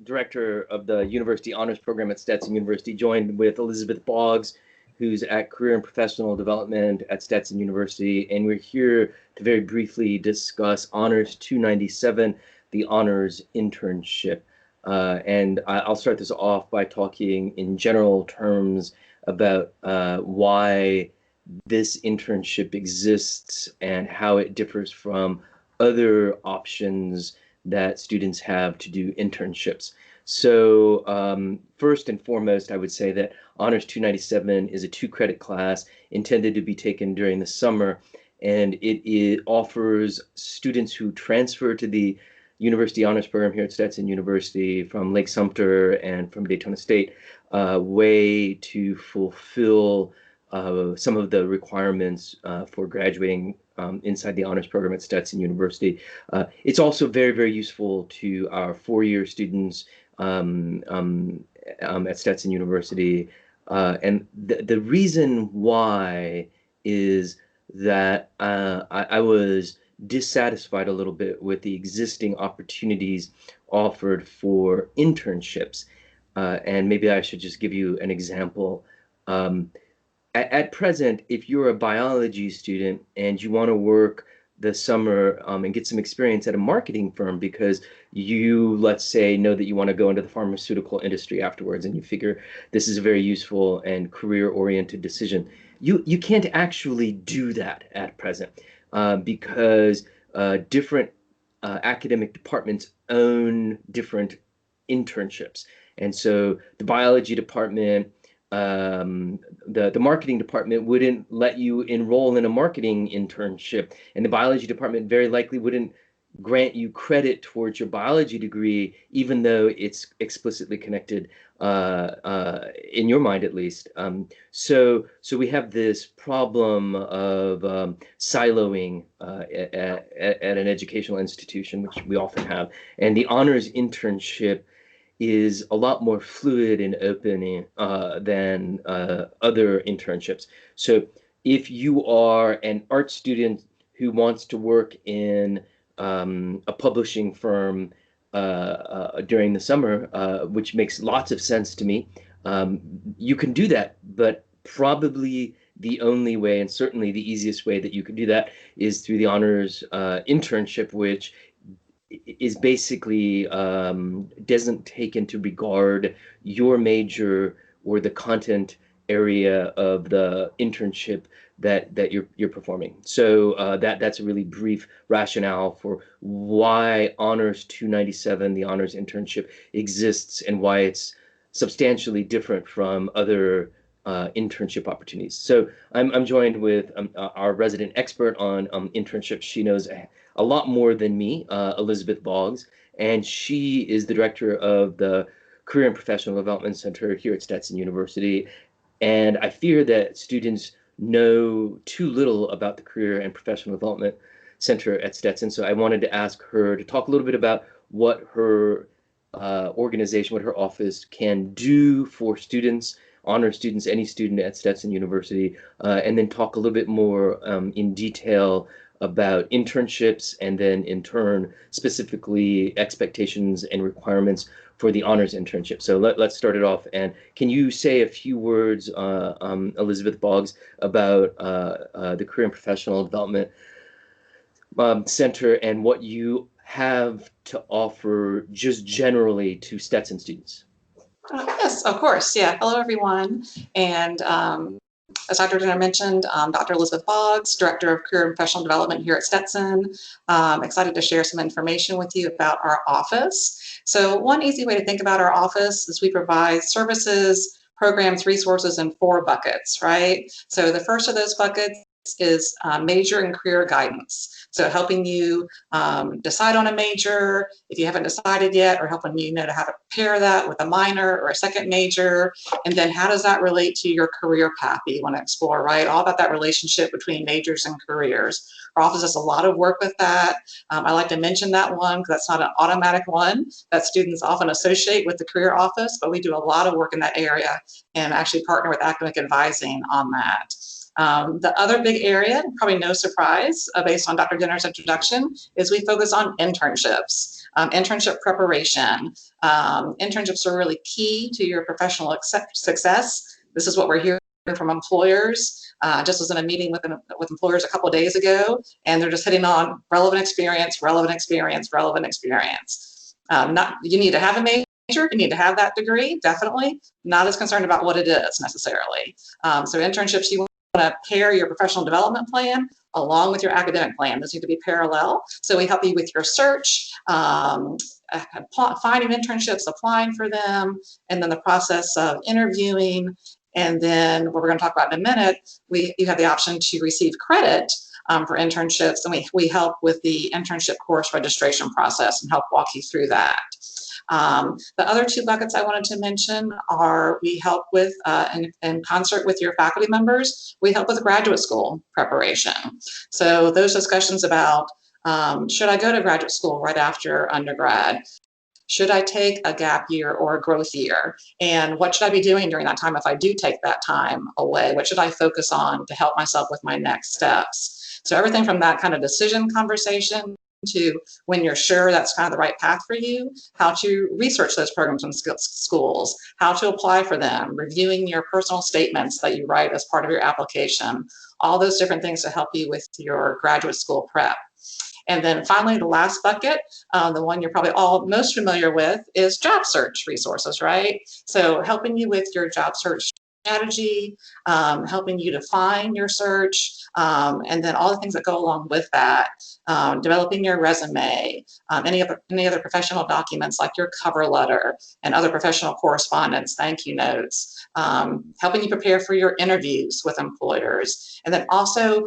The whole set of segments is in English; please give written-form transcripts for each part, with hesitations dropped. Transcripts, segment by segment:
director of the University Honors Program at Stetson University, joined with Elizabeth Boggs, who's at Career and Professional Development at Stetson University. And we're here to very briefly discuss Honors 297, the Honors Internship. And I'll start this off by talking in general terms about why this internship exists and how it differs from other options that students have to do internships. So first and foremost, I would say that Honors 297 is a 2-credit class intended to be taken during the summer, and it offers students who transfer to the University Honors Program here at Stetson University from Lake Sumter and from Daytona State a way to fulfill some of the requirements for graduating inside the honors program at Stetson University. It's also very, very useful to our 4-year students at Stetson University. And the reason why is that I was dissatisfied a little bit with the existing opportunities offered for internships. And maybe I should just give you an example. At present, if you're a biology student and you want to work the summer and get some experience at a marketing firm because you, let's say, know that you want to go into the pharmaceutical industry afterwards, and you figure this is a very useful and career-oriented decision, you can't actually do that at present because different academic departments own different internships. And so the biology department, the marketing department wouldn't let you enroll in a marketing internship, and the biology department very likely wouldn't grant you credit towards your biology degree, even though it's explicitly connected in your mind, at least. So we have this problem of siloing at an educational institution, which we often have, and the honors internship is a lot more fluid and open than other internships. So if you are an art student who wants to work in a publishing firm during the summer, which makes lots of sense to me, you can do that, but probably the only way, and certainly the easiest way that you can do that, is through the honors internship, which is basically doesn't take into regard your major or the content area of the internship that you're performing. So that's a really brief rationale for why Honors 297, the honors internship, exists and why it's substantially different from other internship opportunities. So I'm joined with our resident expert on internships. She knows a lot more than me, Elizabeth Boggs, and she is the director of the Career and Professional Development Center here at Stetson University. And I fear that students know too little about the Career and Professional Development Center at Stetson. So I wanted to ask her to talk a little bit about what her organization, what her office can do for students, honor students, any student at Stetson University, and then talk a little bit more in detail about internships, and then in turn, specifically expectations and requirements for the honors internship. So let's start it off. And can you say a few words, Elizabeth Boggs, about the Career and Professional Development Center and what you have to offer just generally to Stetson students? Yes, of course. Yeah. Hello, everyone. And as Dr. Dinner mentioned, Dr. Elizabeth Boggs, Director of Career and Professional Development here at Stetson. Excited to share some information with you about our office. So one easy way to think about our office is we provide services, programs, resources in 4 buckets, right? So the first of those buckets is major and career guidance. So helping you decide on a major if you haven't decided yet, or helping you know how to pair that with a minor or a second major, and then how does that relate to your career path that you want to explore, right? All about that relationship between majors and careers. Our office does a lot of work with that. I like to mention that one because that's not an automatic one that students often associate with the career office, but we do a lot of work in that area and actually partner with academic advising on that. The other big area, probably no surprise, based on Dr. Dinner's introduction, is we focus on internships. Internship preparation. Internships are really key to your professional success. This is what we're hearing from employers. Just was in a meeting with employers a couple of days ago, and they're just hitting on relevant experience, relevant experience, relevant experience. You need to have a major, you need to have that degree, definitely. Not as concerned about what it is necessarily. So internships, you want to pair your professional development plan along with your academic plan. Those need to be parallel. So we help you with your search, finding internships, applying for them, and then the process of interviewing. And then what we're going to talk about in a minute, you have the option to receive credit for internships, and we help with the internship course registration process and help walk you through that. The other two buckets I wanted to mention are we help with, in concert with your faculty members, we help with graduate school preparation. So those discussions about should I go to graduate school right after undergrad? Should I take a gap year or a growth year? And what should I be doing during that time if I do take that time away? What should I focus on to help myself with my next steps? So everything from that kind of decision conversation to when you're sure that's kind of the right path for you, how to research those programs and schools, how to apply for them, reviewing your personal statements that you write as part of your application, all those different things to help you with your graduate school prep. And then finally, the last bucket, the one you're probably all most familiar with, is job search resources, right? So helping you with your job search strategy, helping you define your search, and then all the things that go along with that, developing your resume, any other professional documents like your cover letter and other professional correspondence, thank you notes, helping you prepare for your interviews with employers, and then also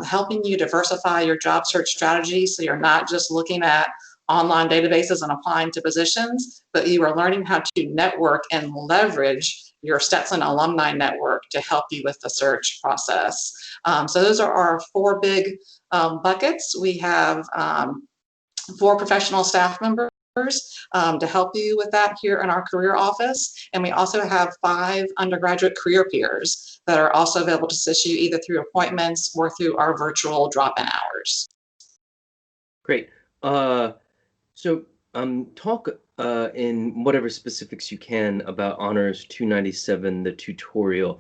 helping you diversify your job search strategy so you're not just looking at online databases and applying to positions, but you are learning how to network and leverage your Stetson alumni network to help you with the search process. So those are our four big buckets. We have 4 professional staff members to help you with that here in our career office. And we also have 5 undergraduate career peers that are also available to assist you either through appointments or through our virtual drop-in hours. Great. So talk in whatever specifics you can about Honors 297, the tutorial.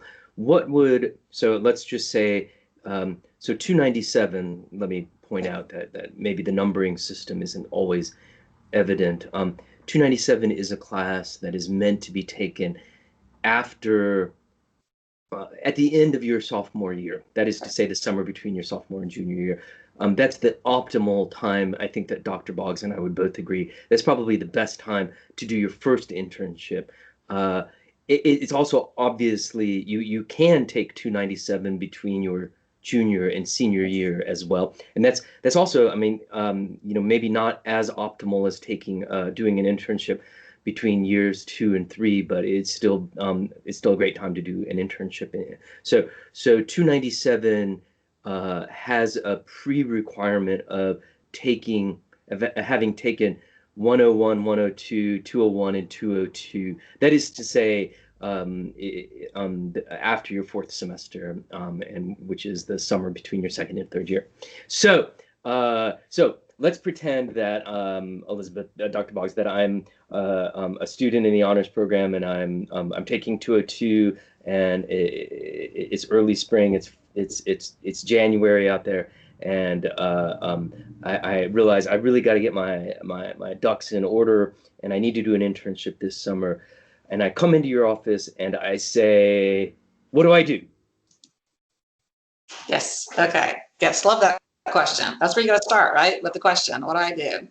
So let's just say, so 297, let me point out that maybe the numbering system isn't always evident. 297 is a class that is meant to be taken after, at the end of your sophomore year. That is to say, the summer between your sophomore and junior year. That's the optimal time. I think that Dr. Boggs and I would both agree. That's probably the best time to do your first internship. It's also obviously, you can take 297 between your junior and senior year as well. And that's also, I mean, maybe not as optimal as doing an internship between years 2 and 3, but it's still a great time to do an internship. So 297 has a pre-requirement of having taken 101, 102, 201, and 202. That is to say, after your 4th semester, and which is the summer between your 2nd and 3rd year. So let's pretend that Elizabeth, Dr. Boggs, that I'm a student in the honors program, and I'm taking 202, and it's early spring. It's January out there, and I realize I really got to get my ducks in order, and I need to do an internship this summer. And I come into your office and I say, what do I do? Yes, okay. Yes, love that question. That's where you got to start, right? With the question, what do I do?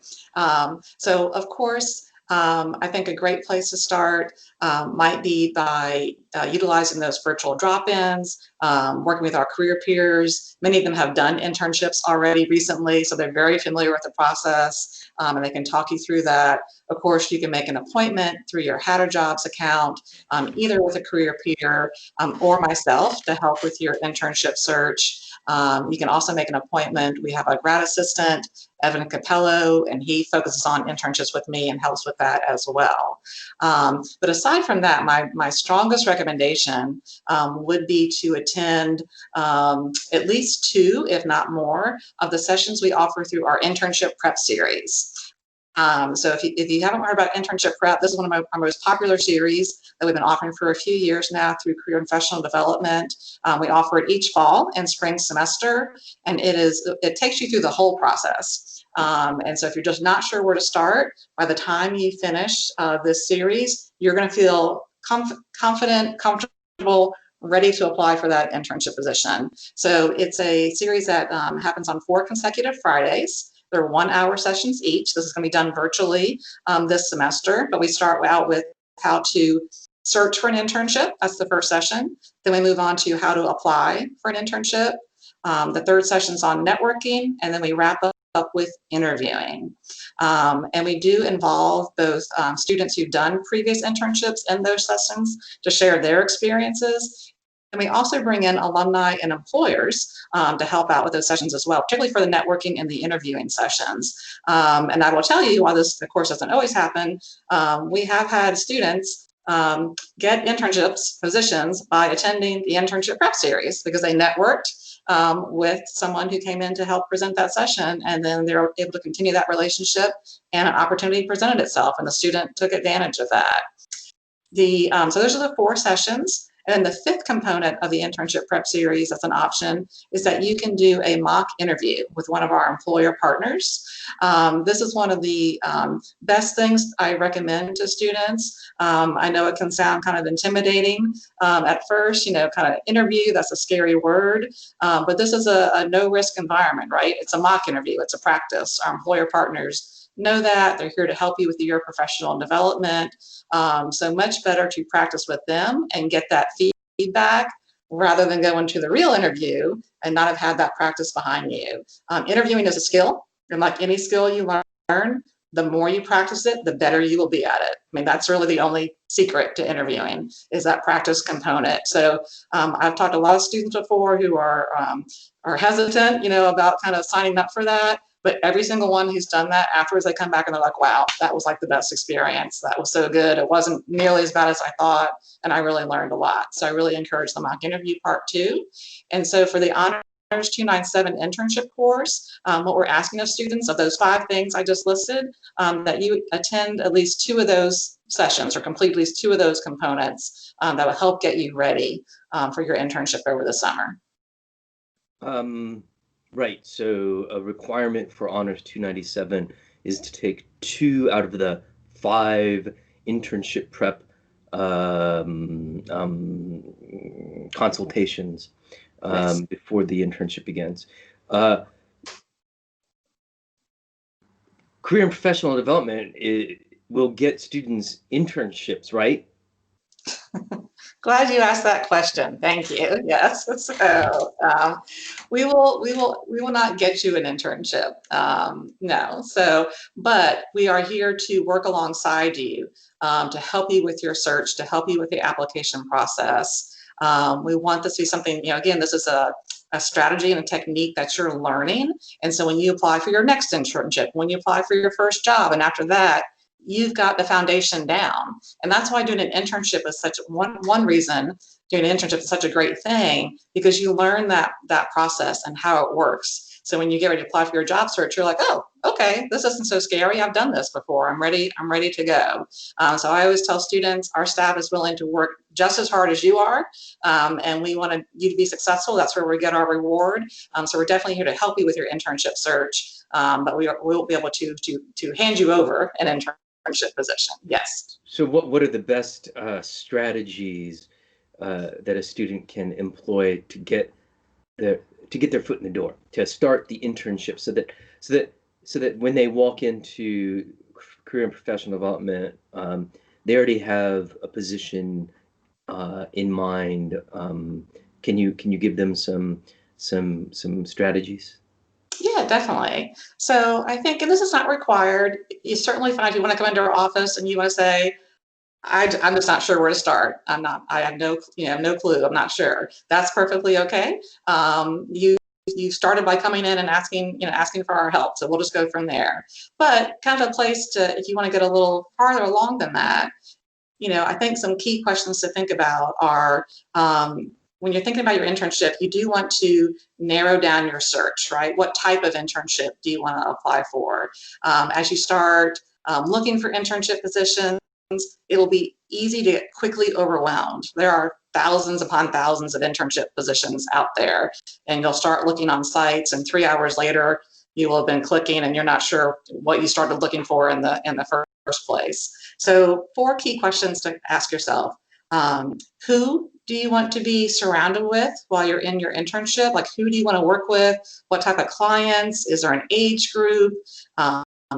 So of course, I think a great place to start might be by utilizing those virtual drop-ins, working with our career peers. Many of them have done internships already recently, so they're very familiar with the process, and they can talk you through that. Of course, you can make an appointment through your Hatter Jobs account, either with a career peer or myself to help with your internship search. You can also make an appointment. We have a grad assistant, Evan Capello, and he focuses on internships with me and helps with that as well. But aside from that, my strongest recommendation would be to attend at least 2, if not more, of the sessions we offer through our internship prep series. So if you haven't heard about Internship Prep, this is one of our most popular series that we've been offering for a few years now through Career and Professional Development. We offer it each fall and spring semester, and it takes you through the whole process. And so if you're just not sure where to start, by the time you finish this series, you're going to feel confident, comfortable, ready to apply for that internship position. So it's a series that happens on 4 consecutive Fridays. They're 1-hour sessions each. This is going to be done virtually this semester, but we start out with how to search for an internship. That's the first session. Then we move on to how to apply for an internship. The third session is on networking, and then we wrap up with interviewing. And we do involve both students who've done previous internships in those sessions to share their experiences. And we also bring in alumni and employers to help out with those sessions as well, particularly for the networking and the interviewing sessions. And I will tell you, while this, of course, doesn't always happen, we have had students get internships positions by attending the Internship Prep Series because they networked with someone who came in to help present that session, and then they were able to continue that relationship, and an opportunity presented itself, and the student took advantage of that. So those are the 4 sessions. And then the 5th component of the Internship Prep Series that's an option is that you can do a mock interview with one of our employer partners. This is one of the best things I recommend to students. I know it can sound kind of intimidating at first, kind of interview, that's a scary word, but this is a no-risk environment, right? It's a mock interview, it's a practice. Our employer partners know that. They're here to help you with your professional development. So much better to practice with them and get that feedback rather than go into the real interview and not have had that practice behind you. Interviewing is a skill, and like any skill you learn, the more you practice it, the better you will be at it. I mean, that's really the only secret to interviewing is that practice component. So I've talked to a lot of students before who are hesitant, about kind of signing up for that. But every single one who's done that, afterwards they come back and they're like, wow, that was like the best experience. That was so good. It wasn't nearly as bad as I thought, and I really learned a lot. So I really encourage the mock interview part too. And so for the Honors 297 internship course, what we're asking of students of those 5 things I just listed, that you attend at least 2 of those sessions or complete at least 2 of those components that will help get you ready for your internship over the summer. Right. So a requirement for Honors 297 is to take 2 out of the 5 internship prep consultations Yes. before the internship begins. Career and professional development will get students internships, right? Glad you asked that question. Thank you. Yes. So we will not get you an internship. No. So, but we are here to work alongside you to help you with your search, to help you with the application process. We want this to be something, again, this is a strategy and a technique that you're learning. And so when you apply for your next internship, when you apply for your first job, and after that, you've got the foundation down. And that's why doing an internship is such one reason doing an internship is such a great thing, because you learn that process and how it works. So when you get ready to apply for your job search, you're like, oh, okay, this isn't so scary. I've done this before. I'm ready to go. So I always tell students, our staff is willing to work just as hard as you are. And we want you to be successful. That's where we get our reward. So we're definitely here to help you with your internship search. But we will be able to hand you over an internship position. Yes. So what are the best strategies that a student can employ to get their foot in the door, to start the internship, so that when they walk into career and professional development, they already have a position in mind? Can you give them some strategies? Yeah, definitely. So I think, and this is not required, you certainly find if you want to come into our office and you want to say, I'm just not sure where to start. I have no clue. I'm not sure. That's perfectly okay. You started by coming in and asking for our help. So we'll just go from there. But kind of a place to, if you want to get a little farther along than that, I think some key questions to think about are, when you're thinking about your internship, you do want to narrow down your search, right? What type of internship do you want to apply for? As you start looking for internship positions, it'll be easy to get quickly overwhelmed. There are thousands upon thousands of internship positions out there, and you'll start looking on sites, and 3 hours later, you will have been clicking and you're not sure what you started looking for in the first place. So 4 key questions to ask yourself. Who do you want to be surrounded with while you're in your internship? Like, who do you want to work with? What type of clients? Is there an age group?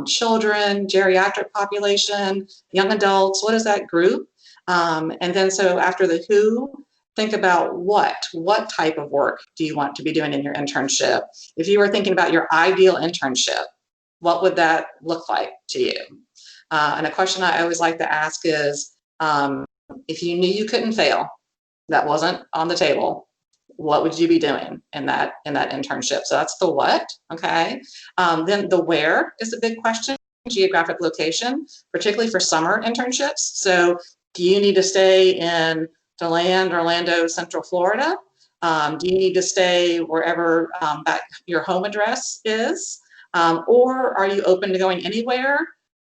Children, geriatric population, young adults? What is that group? And then so after the who, think about what type of work do you want to be doing in your internship? If you were thinking about your ideal internship, what would that look like to you? And a question I always like to ask is, if you knew you couldn't fail, that wasn't on the table, what would you be doing in that internship? So that's the what, okay? Then the where is a big question, geographic location, particularly for summer internships. So do you need to stay in DeLand, Orlando, Central Florida? Do you need to stay wherever your home address is? Or are you open to going anywhere?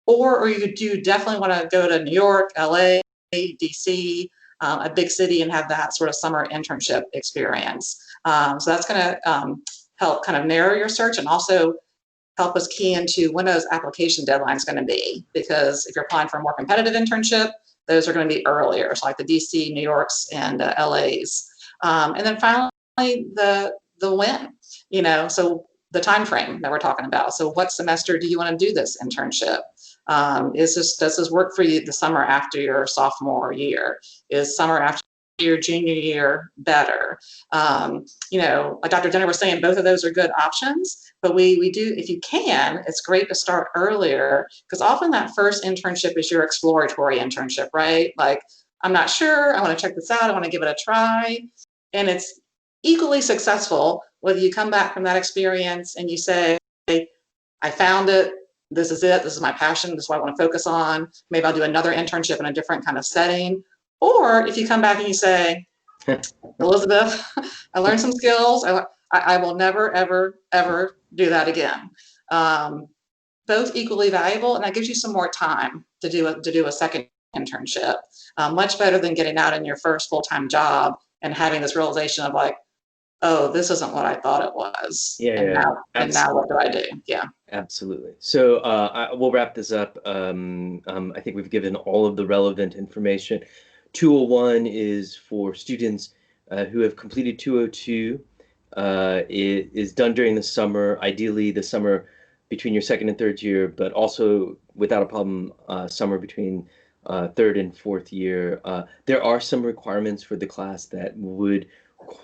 Or you do definitely want to go to New York, LA, DC, a big city, and have that sort of summer internship experience. So that's going to help kind of narrow your search, and also help us key into when those application deadlines going to be. Because if you're applying for a more competitive internship, those are going to be earlier, so like the DC, New Yorks, and LAs. And then finally, the when, so the time frame that we're talking about. So what semester do you want to do this internship? Does this work for you the summer after your sophomore year? Is summer after your junior year better? Like Dr. Jenner was saying, both of those are good options, but we do, if you can, it's great to start earlier, because often that first internship is your exploratory internship, right? Like, I'm not sure, I want to check this out, I want to give it a try. And it's equally successful whether you come back from that experience and you say, I found it, this is my passion, this is what I want to focus on, maybe I'll do another internship in a different kind of setting. Or if you come back and you say, Elizabeth, I learned some skills, I will never, ever, ever do that again. Both equally valuable, and that gives you some more time to do a second internship. Much better than getting out in your first full-time job and having this realization of like, oh, this isn't what I thought it was. Yeah, and now what do I do? Yeah. Absolutely. So we'll wrap this up. I think we've given all of the relevant information. 201 is for students who have completed 202. It is done during the summer, ideally the summer between your second and third year, but also without a problem, summer between third and fourth year. There are some requirements for the class that would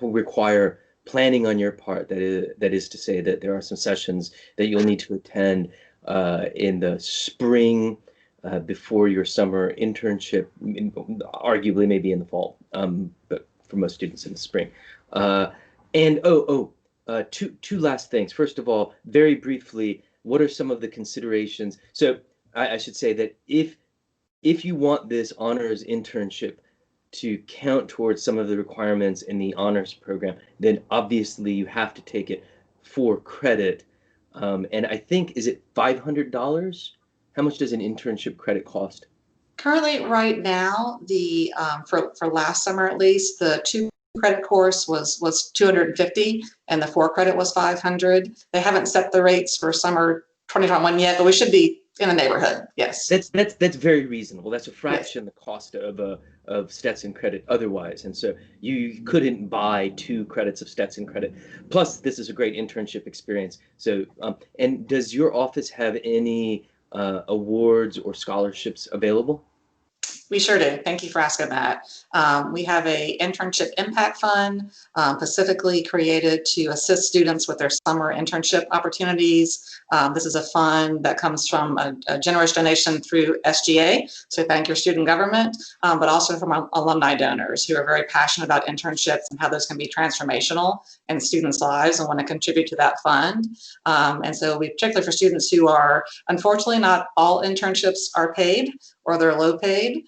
require planning on your part. That is to say that there are some sessions that you'll need to attend in the spring before your summer internship, arguably maybe in the fall, but for most students in the spring. And two last things. First of all, very briefly, what are some of the considerations? So I should say that if you want this honors internship to count towards some of the requirements in the honors program, then obviously you have to take it for credit. And I think, is it $500? How much does an internship credit cost? Currently, right now, the for last summer at least, the 2 credit course was 250, and the 4 credit was 500. They haven't set the rates for summer 2021 yet, but we should be in the neighborhood. Yes. That's very reasonable. That's a fraction Yes. the cost of Stetson credit otherwise, and so you couldn't buy 2 credits of Stetson credit. Plus, this is a great internship experience. So, and does your office have any awards or scholarships available? We sure do. Thank you for asking that. We have a internship impact fund specifically created to assist students with their summer internship opportunities. This is a fund that comes from a generous donation through SGA, so thank your student government, but also from our alumni donors who are very passionate about internships and how those can be transformational in students' lives and want to contribute to that fund. And so we, particularly for students who are, unfortunately, not all internships are paid or they're low paid.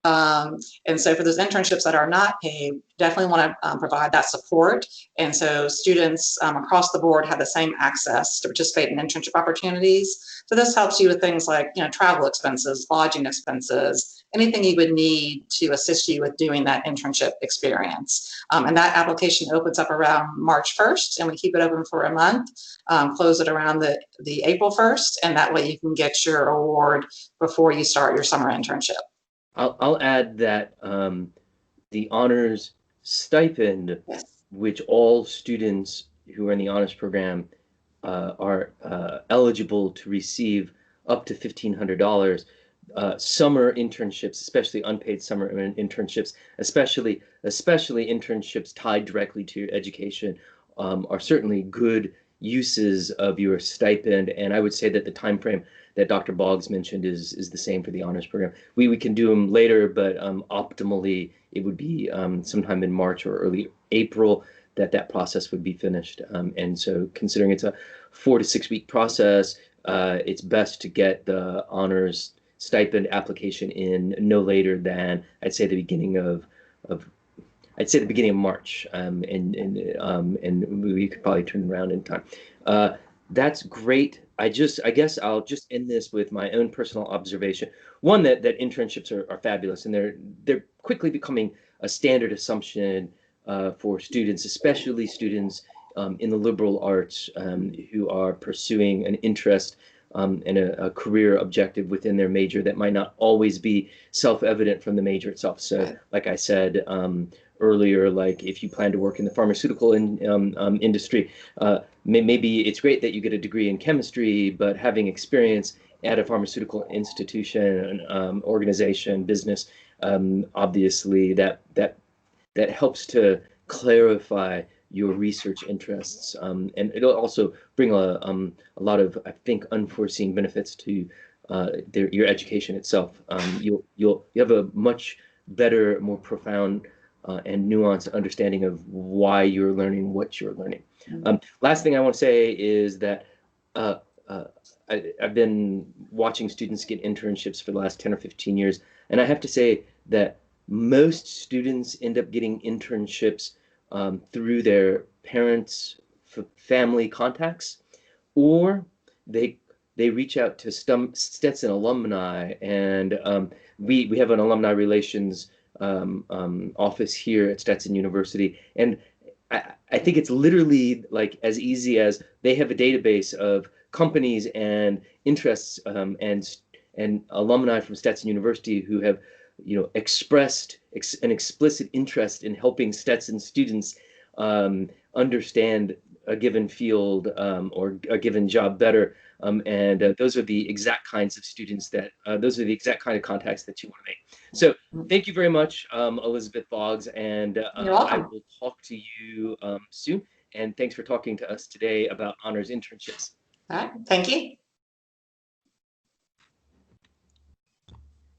And so for those internships that are not paid, definitely want to provide that support. And so students across the board have the same access to participate in internship opportunities. So this helps you with things like, travel expenses, lodging expenses, anything you would need to assist you with doing that internship experience. And that application opens up around March 1st, and we keep it open for a month, close it around the April 1st, and that way you can get your award before you start your summer internship. I'll add that the honors stipend, Yes. which all students who are in the honors program are eligible to receive up to $1,500. Summer internships, especially unpaid summer internships, especially internships tied directly to your education, are certainly good uses of your stipend. And I would say that the time frame that Dr. Boggs mentioned is the same for the honors program. We can do them later, but optimally it would be sometime in March or early April that process would be finished. And so considering it's a 4 to 6 week process, it's best to get the honors stipend application in no later than I'd say the beginning of March, and we could probably turn around in time. That's great. I guess I'll just end this with my own personal observation. One, that internships are fabulous, and they're quickly becoming a standard assumption for students, especially students in the liberal arts who are pursuing an interest and a career objective within their major that might not always be self-evident from the major itself. So, like I said earlier, like if you plan to work in the pharmaceutical industry, maybe it's great that you get a degree in chemistry, but having experience at a pharmaceutical institution, organization, business, obviously that helps to clarify your research interests, and it'll also bring a lot of, I think, unforeseen benefits to your education itself. You have a much better, more profound and nuanced understanding of why you're learning what you're learning. Last thing I want to say is that uh, uh, I've been watching students get internships for the last 10 or 15 years, and I have to say that most students end up getting internships through their parents' family contacts, or they they reach out to Stetson alumni, and we have an alumni relations office here at Stetson University, and I think it's literally like as easy as they have a database of companies and interests and alumni from Stetson University who have expressed an explicit interest in helping Stetson students understand a given field or a given job better. And those are the exact kinds of students those are the exact kind of contacts that you want to make. So thank you very much, Elizabeth Boggs, and You're I welcome. will talk to you soon. And thanks for talking to us today about honors internships. All right. Thank you.